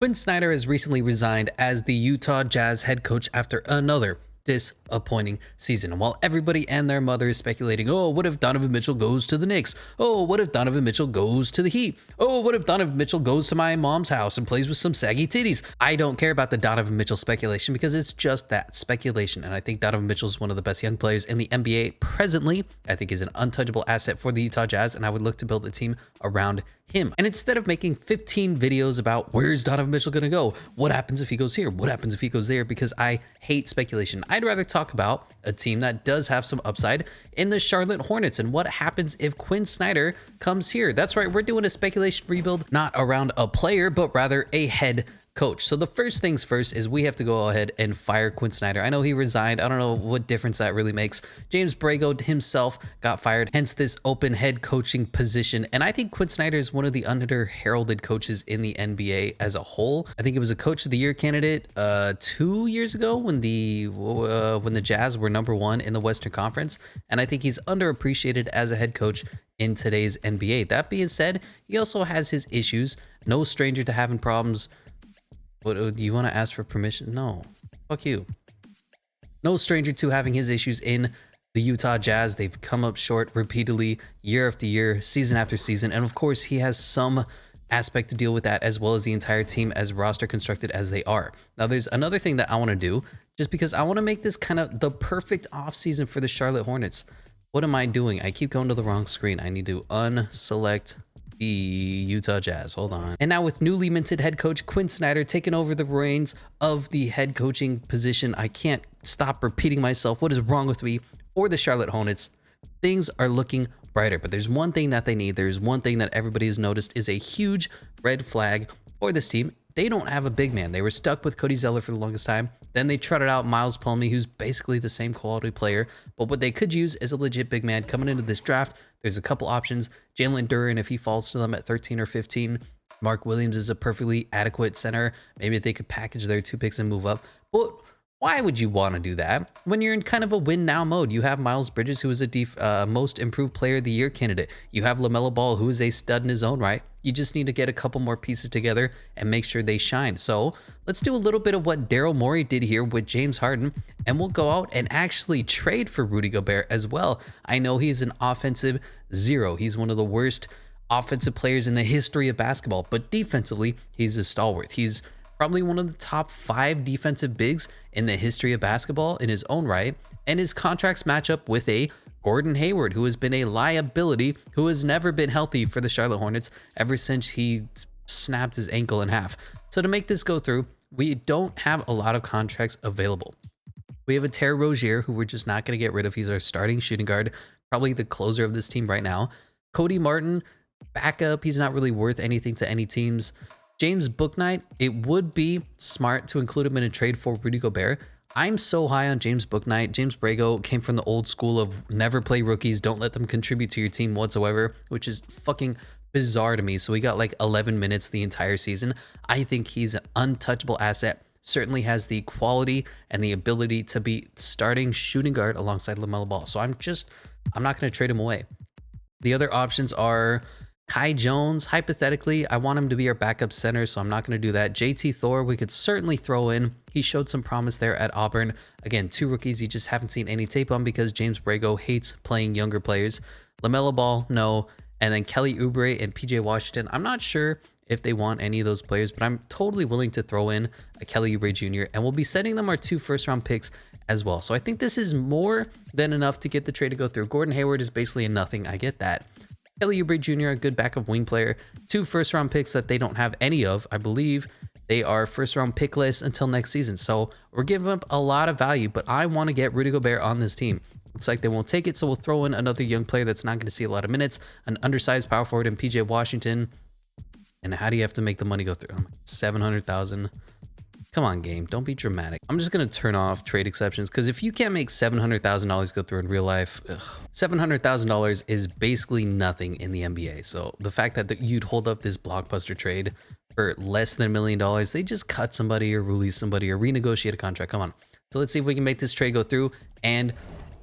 Quin Snyder has recently resigned as the Utah Jazz head coach after another disappointing season. And while everybody and their mother is speculating, oh, what if Donovan Mitchell goes to the Knicks? Oh, what if Donovan Mitchell goes to the Heat? Oh, what if Donovan Mitchell goes to my mom's house and plays with some saggy titties? I don't care about the Donovan Mitchell speculation because it's just that, speculation. And I think Donovan Mitchell is one of the best young players in the NBA presently. I think he's an untouchable asset for the Utah Jazz, and I would look to build a team around him. And instead of making 15 videos about where's Donovan Mitchell gonna go, what happens if he goes here, what happens if he goes there, because I hate speculation, I'd rather talk about a team that does have some upside in the Charlotte Hornets and what happens if Quin Snyder comes here. That's right, we're doing a speculation rebuild, not around a player, but rather a head coach. So the first things first is we have to go ahead and fire Quin Snyder. I know he resigned. I don't know what difference that really makes. James Borrego himself got fired, hence this open head coaching position. And I think Quin Snyder is one of the under-heralded coaches in the NBA as a whole. I think it was a Coach of the Year candidate 2 years ago when the Jazz were #1 in the Western Conference. And I think he's underappreciated as a head coach in today's NBA. That being said, he also has his issues. No stranger to having problems. What, do you want to ask for permission? No. Fuck you. No stranger to having his issues in the Utah Jazz. They've come up short repeatedly, year after year, season after season. And of course, he has some aspect to deal with that, as well as the entire team as roster constructed as they are. Now, there's another thing that I want to do, just because I want to make this kind of the perfect offseason for the Charlotte Hornets. What am I doing? I keep going to the wrong screen. I need to unselect the Utah Jazz. Hold on. And now with newly minted head coach Quin Snyder taking over the reins of the head coaching position, I can't stop repeating myself. What is wrong with me? For the Charlotte Hornets, things are looking brighter, but there's one thing that they need. There's one thing that everybody has noticed is a huge red flag for this team. They don't have a big man. They were stuck with Cody Zeller for the longest time. Then they trotted out Miles Plumlee, who's basically the same quality player. But what they could use is a legit big man coming into this draft. There's a couple options. Jalen Duren, if he falls to them at 13 or 15. Mark Williams is a perfectly adequate center. Maybe they could package their 2 picks and move up. But why would you want to do that when you're in kind of a win now mode? You have Miles Bridges, who is a most improved player of the year candidate. You have LaMelo Ball, who is a stud in his own right. You just need to get a couple more pieces together and make sure they shine. So let's do a little bit of what Daryl Morey did here with James Harden, and we'll go out and actually trade for Rudy Gobert as well. I know he's an offensive zero. He's one of the worst offensive players in the history of basketball, but defensively, he's a stalwart. He's probably one of the top 5 defensive bigs in the history of basketball in his own right, and his contracts match up with a Gordon Hayward, who has been a liability, who has never been healthy for the Charlotte Hornets ever since he snapped his ankle in half. So to make this go through, we don't have a lot of contracts available. We have a Terry Rozier, who we're just not going to get rid of. He's our starting shooting guard, probably the closer of this team right now. Cody Martin, backup. He's not really worth anything to any teams. James Bouknight, it would be smart to include him in a trade for Rudy Gobert. I'm so high on James Bouknight. James Borrego came from the old school of never play rookies, don't let them contribute to your team whatsoever, which is fucking bizarre to me. So he got like 11 minutes the entire season. I think he's an untouchable asset. Certainly has the quality and the ability to be starting shooting guard alongside LaMelo Ball. So I'm not going to trade him away. The other options are Kai Jones. Hypothetically, I want him to be our backup center, so I'm not going to do that. JT Thor, we could certainly throw in. He showed some promise there at Auburn. Again, 2 rookies you just haven't seen any tape on because James Borrego hates playing younger players. LaMelo Ball, no. And then Kelly Oubre and PJ Washington. I'm not sure if they want any of those players, but I'm totally willing to throw in a Kelly Oubre Jr. And we'll be sending them our 2 first-round picks as well. So I think this is more than enough to get the trade to go through. Gordon Hayward is basically a nothing. I get that. Kelly Oubre Jr., a good backup wing player. 2 first-round picks that they don't have any of. I believe they are first-round pickless until next season. So we're giving up a lot of value, but I want to get Rudy Gobert on this team. Looks like they won't take it, so we'll throw in another young player that's not going to see a lot of minutes, an undersized power forward in PJ Washington. And how do you have to make the money go through? $700,000. Come on, game. Don't be dramatic. I'm just going to turn off trade exceptions because if you can't make $700,000 go through in real life, $700,000 is basically nothing in the NBA. So the fact that you'd hold up this blockbuster trade for less than $1 million, they just cut somebody or release somebody or renegotiate a contract. Come on. So let's see if we can make this trade go through, and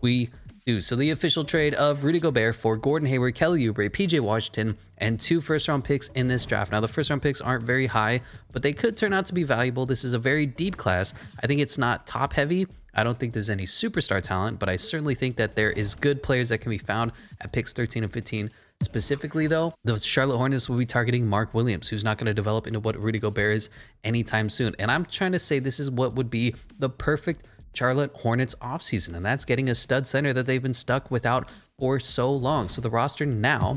we Dude, so the official trade of Rudy Gobert for Gordon Hayward, Kelly Oubre, PJ Washington, and 2 first-round picks in this draft. Now, the first-round picks aren't very high, but they could turn out to be valuable. This is a very deep class. I think it's not top-heavy. I don't think there's any superstar talent, but I certainly think that there is good players that can be found at picks 13 and 15. Specifically, though, the Charlotte Hornets will be targeting Mark Williams, who's not going to develop into what Rudy Gobert is anytime soon. And I'm trying to say this is what would be the perfect Charlotte Hornets offseason, and that's getting a stud center that they've been stuck without for so long. So the roster now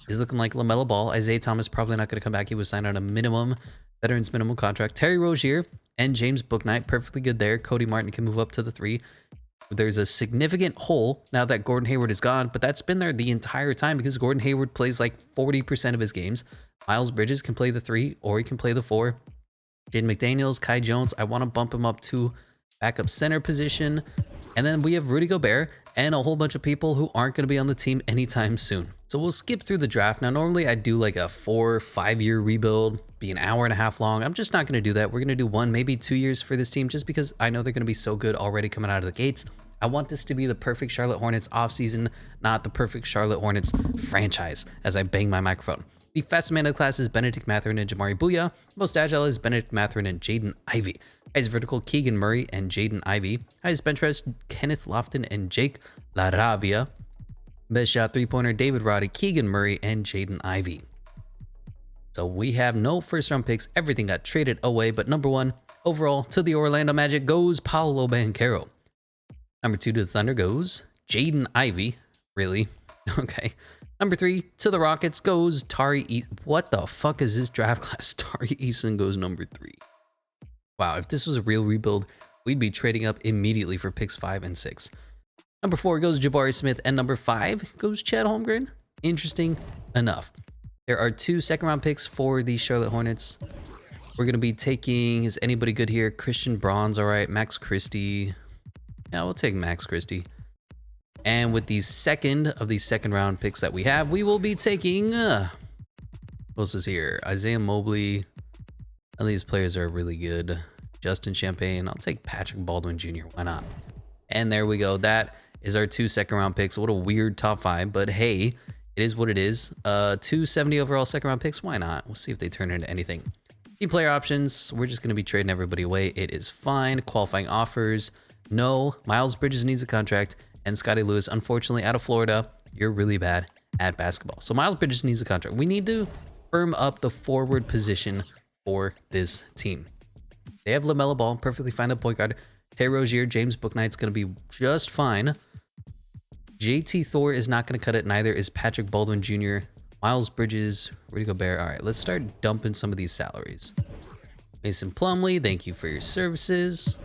is looking like LaMelo Ball. Isaiah Thomas probably not going to come back. He was signed on a veteran's minimum contract. Terry Rozier and James Bouknight, perfectly good there. Cody Martin can move up to the 3. There's a significant hole now that Gordon Hayward is gone, but that's been there the entire time because Gordon Hayward plays like 40% of his games. Miles Bridges can play the 3 or he can play the 4. Jaden McDaniels, Kai Jones, I want to bump him up to backup center position. And then we have Rudy Gobert and a whole bunch of people who aren't going to be on the team anytime soon. So we'll skip through the draft. Now, normally I do like a 4 or 5 year rebuild, be an hour and a half long. I'm just not going to do that. We're going to do 1, maybe 2 years for this team just because I know they're going to be so good already coming out of the gates. I want this to be the perfect Charlotte Hornets offseason, not the perfect Charlotte Hornets franchise, as I bang my microphone. The fastest man of the class is Benedict Mathurin and Jamari Booyah. Most agile is Benedict Mathurin and Jaden Ivey. Highest vertical, Keegan Murray and Jaden Ivey. Highest bench press, Kenneth Lofton and Jake LaRavia. Best shot three-pointer, David Roddy, Keegan Murray, and Jaden Ivey. So we have no first-round picks. Everything got traded away, but number 1 overall to the Orlando Magic goes Paolo Banchero. Number 2 to the Thunder goes Jaden Ivey. Really? Okay. Number 3 to the Rockets goes Tari. What the fuck is this draft class? Tari Eason goes number 3. Wow, if this was a real rebuild, we'd be trading up immediately for picks 5 and 6. Number 4 goes Jabari Smith, and number 5 goes Chad Holmgren. Interesting enough. There are 2 second-round picks for the Charlotte Hornets. We're going to be taking, is anybody good here? Christian Braun's all right. Max Christie. Yeah, we'll take Max Christie. And with the second of these second-round picks that we have, we will be taking, what else is here? Isaiah Mobley. None of these players are really good. Justin Champagne. I'll take Patrick Baldwin Jr. Why not? And there we go. That is our 2 second-round picks. What a weird top 5, but hey, it is what it is. 270 overall second-round picks. Why not? We'll see if they turn into anything. Team player options. We're just going to be trading everybody away. It is fine. Qualifying offers. No. Miles Bridges needs a contract. And Scotty Lewis, unfortunately, out of Florida, you're really bad at basketball. So Miles Bridges needs a contract. We need to firm up the forward position for this team. They have LaMelo Ball, perfectly fine at point guard. Terry Rozier, James Bouknight's going to be just fine. JT Thor is not going to cut it. Neither is Patrick Baldwin Jr., Miles Bridges, Rudy Gobert. All right, let's start dumping some of these salaries. Mason Plumlee, thank you for your services.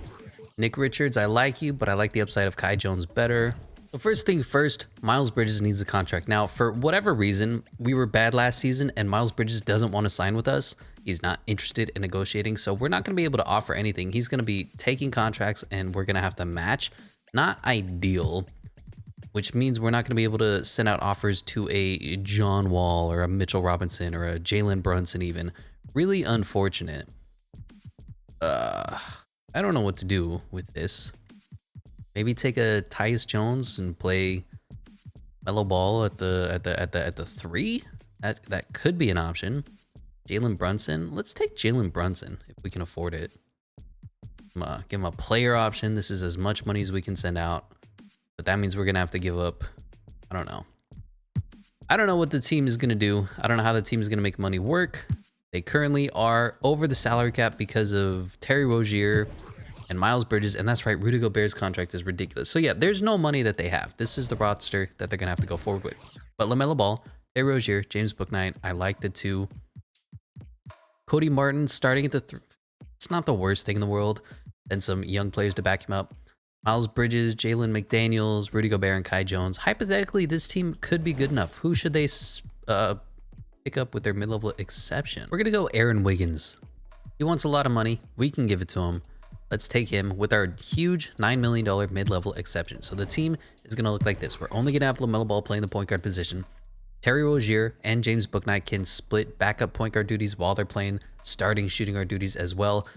Nick Richards, I like you, but I like the upside of Kai Jones better. So first thing first, Miles Bridges needs a contract. Now, for whatever reason, we were bad last season and Miles Bridges doesn't want to sign with us. He's not interested in negotiating, so we're not going to be able to offer anything. He's going to be taking contracts and we're going to have to match. Not ideal, which means we're not going to be able to send out offers to a John Wall or a Mitchell Robinson or a Jalen Brunson even. Really unfortunate. I don't know what to do with this. Maybe take a Tyus Jones and play Melo Ball at the 3. That could be an option. Jalen Brunson. Let's take Jalen Brunson if we can afford it. Give him a player option. This is as much money as we can send out, but that means we're gonna have to give up. I don't know. I don't know what the team is gonna do. I don't know how the team is gonna make money work. They currently are over the salary cap because of Terry Rozier and Miles Bridges, and that's right, Rudy Gobert's contract is ridiculous. So yeah, there's no money that they have. This is the roster that they're gonna have to go forward with. But LaMelo Ball, Terry Rozier, James Bouknight, I like the 2. Cody Martin starting at the 3. It's not the worst thing in the world. And some young players to back him up. Miles Bridges, Jalen McDaniels, Rudy Gobert, and Kai Jones. Hypothetically, this team could be good enough. Who should they pick up with their mid-level exception? We're gonna go Aaron Wiggins. He wants a lot of money. We can give it to him. Let's take him with our huge $9 million mid-level exception. So the team is gonna look like this. We're only gonna have LaMelo Ball playing the point guard position. Terry Rozier and James Bouknight can split backup point guard duties while they're playing starting shooting guard duties as well.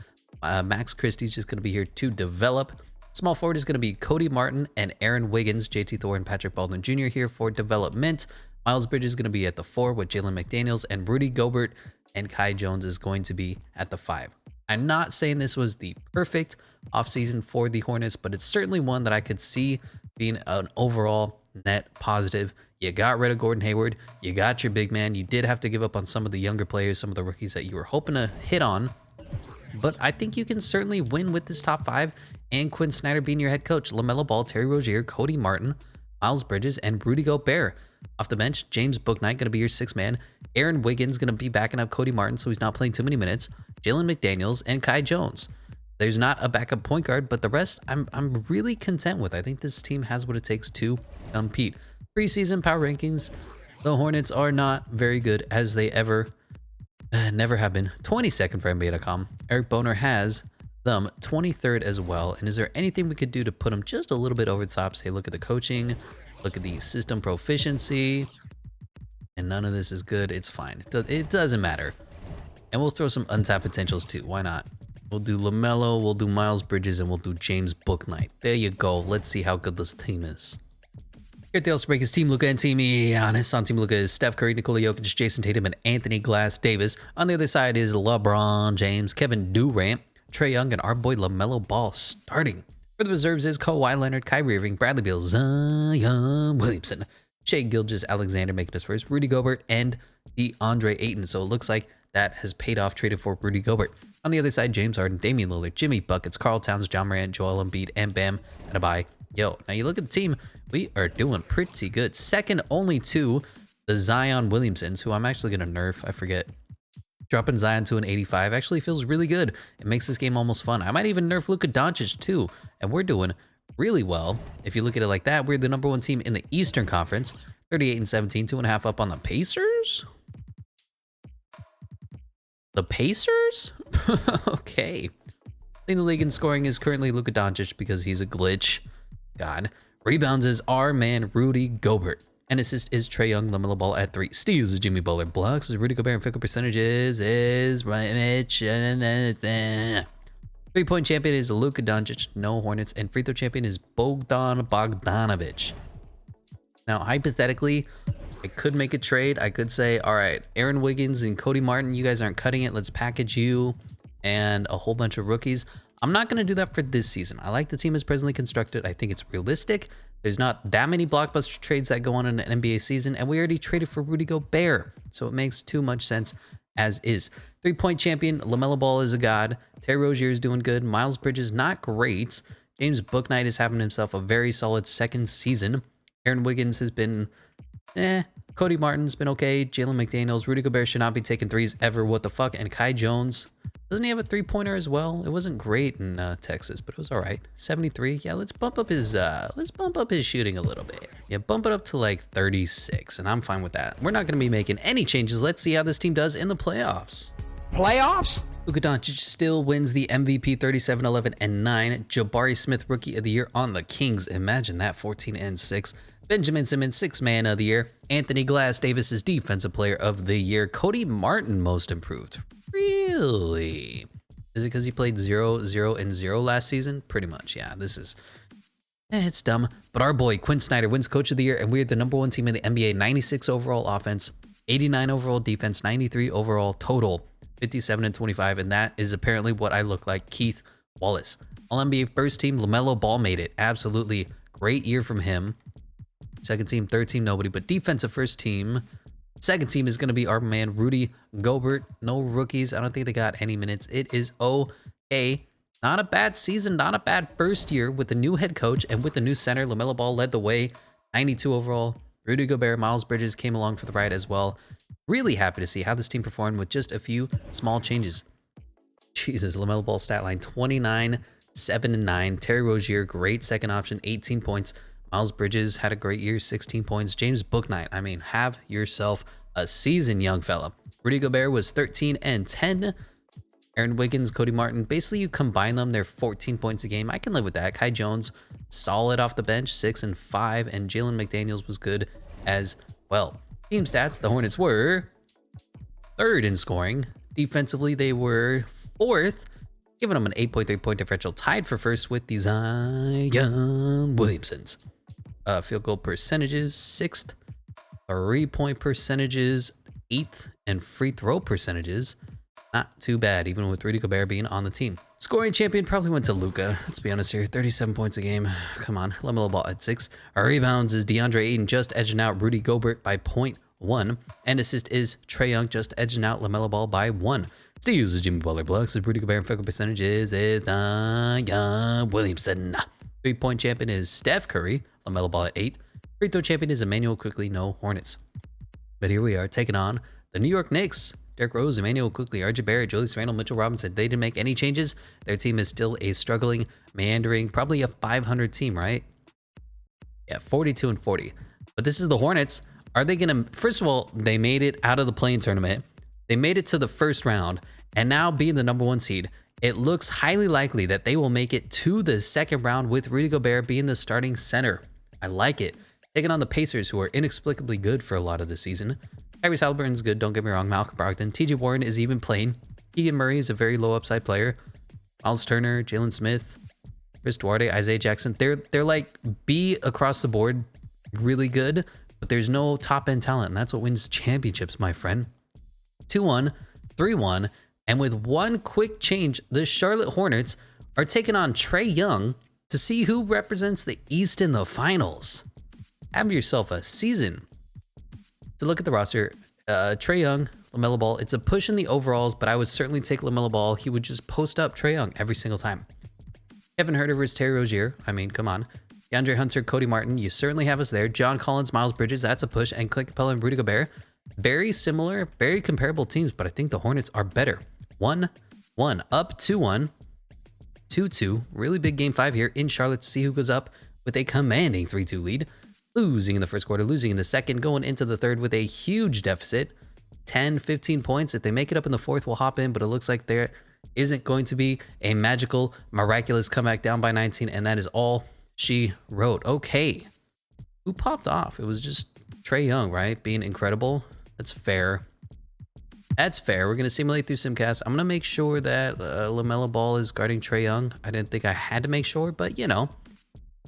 Max Christie's just going to be here to develop. Small forward is going to be Cody Martin and Aaron Wiggins, JT Thor and Patrick Baldwin Jr. here for development. Miles Bridges is going to be at the 4 with Jalen McDaniels, and Rudy Gobert and Kai Jones is going to be at the 5. I'm not saying this was the perfect offseason for the Hornets, but it's certainly one that I could see being an overall net positive. You got rid of Gordon Hayward. You got your big man. You did have to give up on some of the younger players, some of the rookies that you were hoping to hit on. But I think you can certainly win with this top 5 and Quin Snyder being your head coach. LaMelo Ball, Terry Rozier, Cody Martin, Miles Bridges, and Rudy Gobert. Off the bench, James Bouknight going to be your 6th man. Aaron Wiggins going to be backing up Cody Martin, so he's not playing too many minutes. Jalen McDaniels and Kai Jones. There's not a backup point guard, but the rest I'm really content with. I think this team has what it takes to compete. Preseason power rankings, the Hornets are not very good, as they never have been. 22nd for NBA.com. Eric Boner has them 23rd as well. And is there anything we could do to put them just a little bit over the top? Say, look at the coaching, look at the system proficiency, and none of this is good. It's fine. It doesn't matter. And we'll throw some untapped potentials too. Why not? We'll do LaMelo, we'll do Miles Bridges, and we'll do James Bouknight. There you go. Let's see how good this team is. Here at the All-Star break is Team Luka and Team Giannis. On Team Luka is Steph Curry, Nikola Jokic, Jason Tatum, and Anthony Glass Davis. On the other side is LeBron James, Kevin Durant, Trae Young, and our boy LaMelo Ball starting. For the reserves is Kawhi Leonard, Kyrie Irving, Bradley Beal, Zion Williamson, Shai Gilgeous-Alexander making his first, Rudy Gobert, and DeAndre Ayton. So it looks like that has paid off, traded for Rudy Gobert. On the other side, James Harden, Damian Lillard, Jimmy Buckets, Karl Towns, John Morant, Joel Embiid, and Bam Adebayo. Now you look at the team, we are doing pretty good. Second only to the Zion Williamsons, who I'm actually going to nerf. I forget. Dropping Zion to an 85 actually feels really good. It makes this game almost fun. I might even nerf Luka Doncic too. And we're doing really well. If you look at it like that, we're the #1 team in the Eastern Conference. 38-17, 2.5 up on the Pacers. The Pacers? Okay. Leading the league in scoring is currently Luka Doncic because he's a glitch. God. Rebounds is our man Rudy Gobert. And assist is Trae Young, LaMelo Ball at 3. Steals is Jimmy Butler. Blocks is Rudy Gobert. And field percentages is Mitch. 3-point champion is Luka Doncic. No Hornets. And free throw champion is Bogdan Bogdanovic. Now, hypothetically, I could make a trade. I could say, all right, Aaron Wiggins and Cody Martin, you guys aren't cutting it. Let's package you and a whole bunch of rookies. I'm not going to do that for this season. I like the team as presently constructed. I think it's realistic. There's not that many blockbuster trades that go on in an NBA season, and we already traded for Rudy Gobert, so it makes too much sense as is. 3-point champion, LaMelo Ball is a god. Terry Rozier is doing good. Miles Bridges, not great. James Bouknight is having himself a very solid second season. Aaron Wiggins has been Cody Martin's been okay. Jalen McDaniels, Rudy Gobert should not be taking threes ever. What the fuck? And Kai Jones, doesn't he have a 3-pointer as well? It wasn't great in Texas, but it was all right. 73. Yeah, let's bump up his shooting a little bit. Yeah, bump it up to like 36, and I'm fine with that. We're not going to be making any changes. Let's see how this team does in the playoffs. Luka Doncic still wins the MVP 37, 11, and 9. Jabari Smith, Rookie of the Year on the Kings. Imagine that, 14 and 6. Benjamin Simmons, 6th Man of the Year. Anthony Glass Davis is Defensive Player of the Year. Cody Martin, Most Improved. Really? Is it because he played 0, 0, and 0 last season? Pretty much, yeah. This is... it's dumb. But our boy, Quin Snyder, wins Coach of the Year, and we're the #1 team in the NBA. 96 overall offense, 89 overall defense, 93 overall total, 57 and 25, and that is apparently what I look like. Keith Wallace. All-NBA first team, LaMelo Ball made it. Absolutely great year from him. Second team, third team, nobody, but defensive first team. Second team is going to be our man, Rudy Gobert. No rookies. I don't think they got any minutes. It is okay. Not a bad season, not a bad first year with the new head coach and with the new center. LaMelo Ball led the way, 92 overall. Rudy Gobert, Miles Bridges came along for the ride as well. Really happy to see how this team performed with just a few small changes. Jesus, LaMelo Ball stat line, 29, 7, and 9. Terry Rozier, great second option, 18 points. Miles Bridges had a great year, 16 points. James Bouknight, I mean, have yourself a season, young fella. Rudy Gobert was 13 and 10. Aaron Wiggins, Cody Martin, basically you combine them, they're 14 points a game. I can live with that. Kai Jones, solid off the bench, 6 and 5. And Jalen McDaniels was good as well. Team stats, the Hornets were 3rd in scoring. Defensively, they were 4th. giving them an 8.3 point differential, tied for first with the Zion Williamsons. Field goal percentages, 6th. 3-point percentages, 8th. And free throw percentages, not too bad, even with Rudy Gobert being on the team. Scoring champion probably went to Luka. Let's be honest here, 37 points a game. Come on, LaMelo Ball at 6. Our rebounds is DeAndre Ayton just edging out Rudy Gobert by 0.1. And assist is Trae Young just edging out LaMelo Ball by 1. Steals is Jimmy Butler. Blocks is Rudy Gobert. And field goal percentage is Zion Williamson. 3-point champion is Steph Curry. LaMelo Ball at 8. Free throw champion is Emmanuel Quickly. No Hornets. But here we are taking on the New York Knicks. Derrick Rose, Emmanuel Quickly, RJ Barrett, Julius Randle, Mitchell Robinson. They didn't make any changes. Their team is still a struggling, meandering, probably a 500 team, right? Yeah, 42-40. But this is the Hornets. Are they going to... First of all, they made it out of the play-in tournament. They made it to the first round. And now being the number 1 seed, it looks highly likely that they will make it to the second round with Rudy Gobert being the starting center. I like it. Taking on the Pacers, who are inexplicably good for a lot of the season. Tyrese Halliburton's good, don't get me wrong. Malcolm Brogdon. TJ Warren is even playing. Keegan Murray is a very low upside player. Miles Turner, Jalen Smith, Chris Duarte, Isaiah Jackson. They're like B across the board, really good, but there's no top end talent, and that's what wins championships, my friend. 2-1, 3-1, and with one quick change, the Charlotte Hornets are taking on Trae Young to see who represents the East in the finals. Have yourself a season. To look at the roster, Trae Young, LaMelo Ball. It's a push in the overalls, but I would certainly take LaMelo Ball. He would just post up Trae Young every single time. Kevin Huerter versus Terry Rozier. I mean, come on. DeAndre Hunter, Cody Martin. You certainly have us there. John Collins, Miles Bridges. That's a push. And Clint Capella and Rudy Gobert. Very similar, very comparable teams, but I think the Hornets are better. 1-1, up 2-1, 2-2. Really big game 5 here in Charlotte to see who goes up with a commanding 3-2 lead. Losing in the first quarter, losing in the second, going into the third with a huge deficit. 10, 15 points. If they make it up in the fourth, we'll hop in, but it looks like there isn't going to be a magical, miraculous comeback down by 19, and that is all she wrote. Okay. Who popped off? It was just Trae Young, right? Being incredible. That's fair. That's fair. We're going to simulate through Simcast. I'm going to make sure that LaMelo Ball is guarding Trae Young. I didn't think I had to make sure, but you know.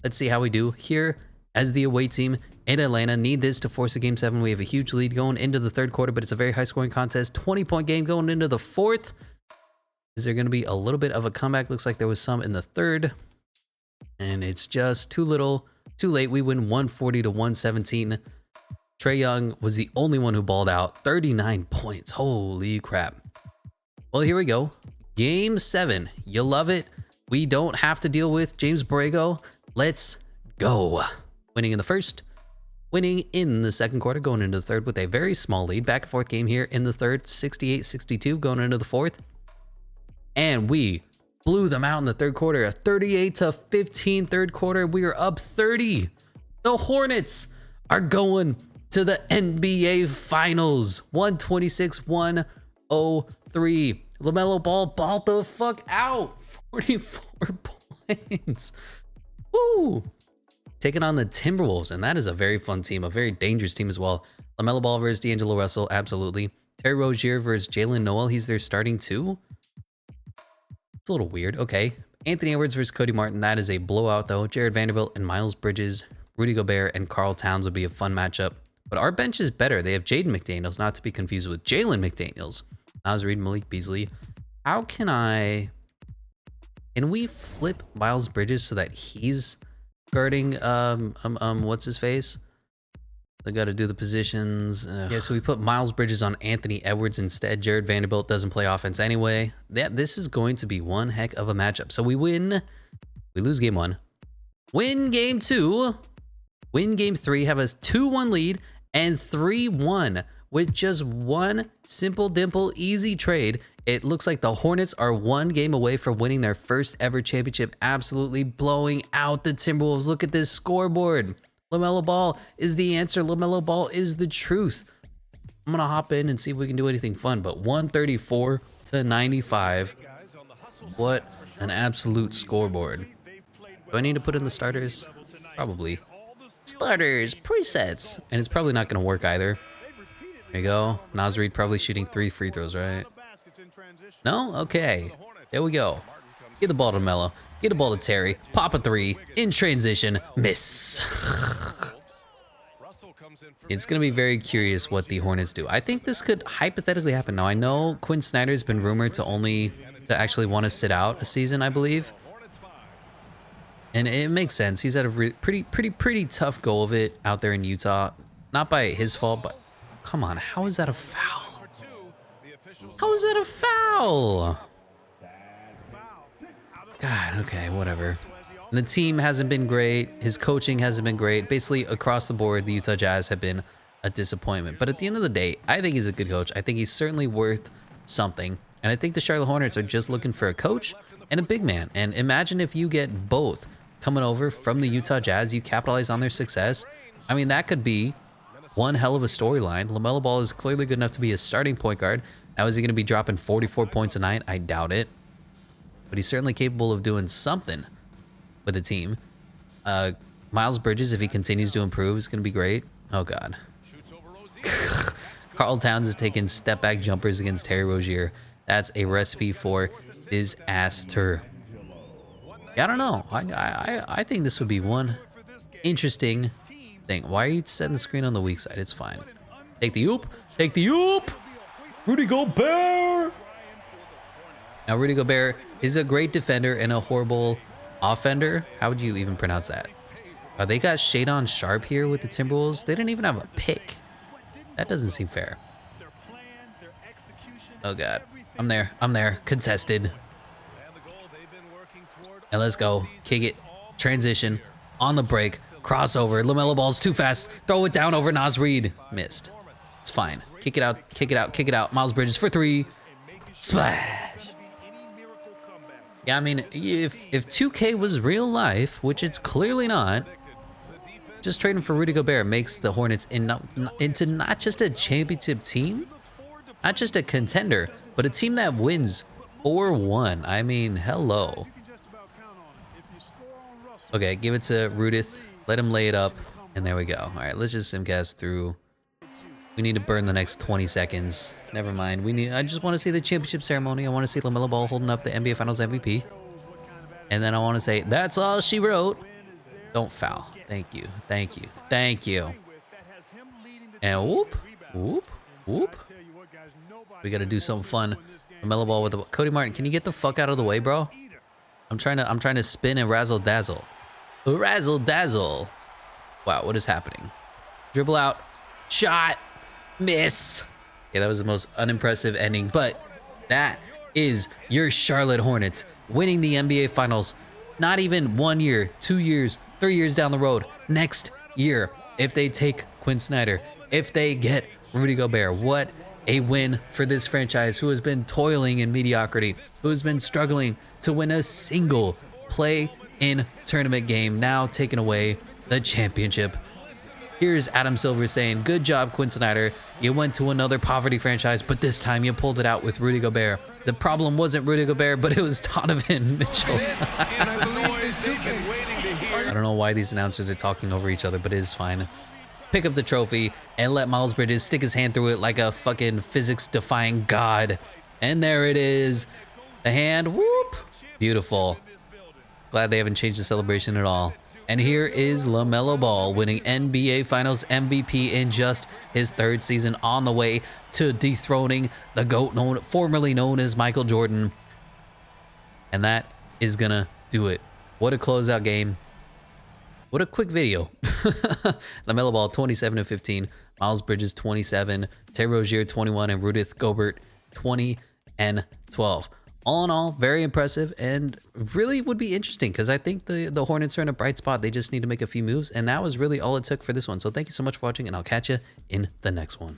Let's see how we do here. As the away team in Atlanta, need this to force a game 7. We have a huge lead going into the third quarter, but it's a very high scoring contest. 20-point game going into the fourth. Is there going to be a little bit of a comeback? Looks like there was some in the third. And it's just too little, too late. We win 140-117. Trae Young was the only one who balled out. 39 points. Holy crap. Well, here we go. Game 7. You love it. We don't have to deal with James Borrego. Let's go. Winning in the first, winning in the second quarter, going into the third with a very small lead. Back and forth game here in the third, 68-62, going into the fourth. And we blew them out in the third quarter, a 38-15 third quarter. We are up 30. The Hornets are going to the NBA Finals, 126-103. LaMelo Ball balled the fuck out, 44 points. Woo! Taking on the Timberwolves, and that is a very fun team, a very dangerous team as well. LaMelo Ball versus D'Angelo Russell, absolutely. Terry Rozier versus Jalen Noel, he's their starting 2. It's a little weird. Okay. Anthony Edwards versus Cody Martin, that is a blowout though. Jared Vanderbilt and Miles Bridges, Rudy Gobert and Karl Towns would be a fun matchup. But our bench is better. They have Jaden McDaniels, not to be confused with Jalen McDaniels. I was reading Malik Beasley. How can we flip Miles Bridges so that he's guarding what's his face? They got to do the positions. Yeah, so we put Miles Bridges on Anthony Edwards instead. Jared Vanderbilt doesn't play offense anyway. This is going to be one heck of a matchup. So we win. We lose game 1. Win game 2. Win game 3. Have a 2-1 lead and 3-1 with just one simple dimple easy trade. It looks like the Hornets are one game away from winning their first ever championship, absolutely blowing out the Timberwolves. Look at this scoreboard. LaMelo Ball is the answer. LaMelo Ball is the truth. I'm going to hop in and see if we can do anything fun, but 134-95. What an absolute scoreboard. Do I need to put in the starters? Probably. Starters, presets. And it's probably not going to work either. There you go. Naz Reid probably shooting 3 free throws, right? No? Okay. There we go. Get the ball to Melo. Get the ball to Terry. Pop a three. In transition. Miss. It's going to be very curious what the Hornets do. I think this could hypothetically happen. Now, I know Quin Snyder has been rumored to actually want to sit out a season, I believe. And it makes sense. He's had a pretty tough go of it out there in Utah. Not by his fault, but come on. How is that a foul? How is that a foul? God, okay, whatever. The team hasn't been great. His coaching hasn't been great. Basically, across the board, the Utah Jazz have been a disappointment. But at the end of the day, I think he's a good coach. I think he's certainly worth something. And I think the Charlotte Hornets are just looking for a coach and a big man. And imagine if you get both coming over from the Utah Jazz, you capitalize on their success. I mean, that could be one hell of a storyline. LaMelo Ball is clearly good enough to be a starting point guard. Now, is he going to be dropping 44 points a night? I doubt it. But he's certainly capable of doing something with the team. Miles Bridges, if he continues to improve, is going to be great. Oh, God. Karl Towns is taking step-back jumpers against Terry Rozier. That's a recipe for disaster. Yeah, I don't know. I think this would be one interesting thing. Why are you setting the screen on the weak side? It's fine. Take the oop. Take the oop. Rudy Gobert. Now, Rudy Gobert is a great defender and a horrible offender. How would you even pronounce that? They got Shadon Sharp here with the Timberwolves. They didn't even have a pick. That doesn't seem fair. Oh, God. I'm there. I'm there. Contested. And let's go. Kick it. Transition. On the break. Crossover. LaMelo Ball's too fast. Throw it down over Naz Reid. Missed. It's fine. Kick it out. Kick it out. Kick it out. Miles Bridges for three. Splash. Yeah, I mean, if 2K was real life, which it's clearly not, just trading for Rudy Gobert makes the Hornets into not just a championship team, not just a contender, but a team that wins 4-1. I mean, hello. Okay, give it to Rudith. Let him lay it up, and there we go. All right, let's just simcast through. We need to burn the next 20 seconds. Never mind. I just want to see the championship ceremony. I want to see LaMelo Ball holding up the NBA Finals MVP. And then I want to say, that's all she wrote. Don't foul. Thank you. Thank you. Thank you. And whoop, whoop, whoop. We got to do something fun. LaMelo Ball with the Cody Martin. Can you get the fuck out of the way, bro? I'm trying to spin and razzle dazzle. Razzle dazzle. Wow, what is happening? Dribble out. Shot. Miss. Yeah, that was the most unimpressive ending, but that is your Charlotte Hornets winning the NBA Finals. Not even 1 year, 2 years, 3 years down the road. Next year, if they take Quin Snyder, if they get Rudy Gobert, what a win for this franchise who has been toiling in mediocrity, who has been struggling to win a single play-in tournament game, now taking away the championship. Here's Adam Silver saying, good job, Quin Snyder. You went to another poverty franchise, but this time you pulled it out with Rudy Gobert. The problem wasn't Rudy Gobert, but it was Donovan Mitchell. I don't know why these announcers are talking over each other, but it is fine. Pick up the trophy and let Miles Bridges stick his hand through it like a fucking physics-defying god. And there it is. The hand, whoop. Beautiful. Glad they haven't changed the celebration at all. And here is LaMelo Ball winning NBA Finals MVP in just his third season, on the way to dethroning the GOAT formerly known as Michael Jordan. And that is gonna do it. What a closeout game. What a quick video. LaMelo Ball 27 and 15, Miles Bridges 27, Terry Rozier 21, and Rudy Gobert 20 and 12. All in all, very impressive, and really would be interesting because I think the Hornets are in a bright spot. They just need to make a few moves, and that was really all it took for this one. So thank you so much for watching, and I'll catch you in the next one.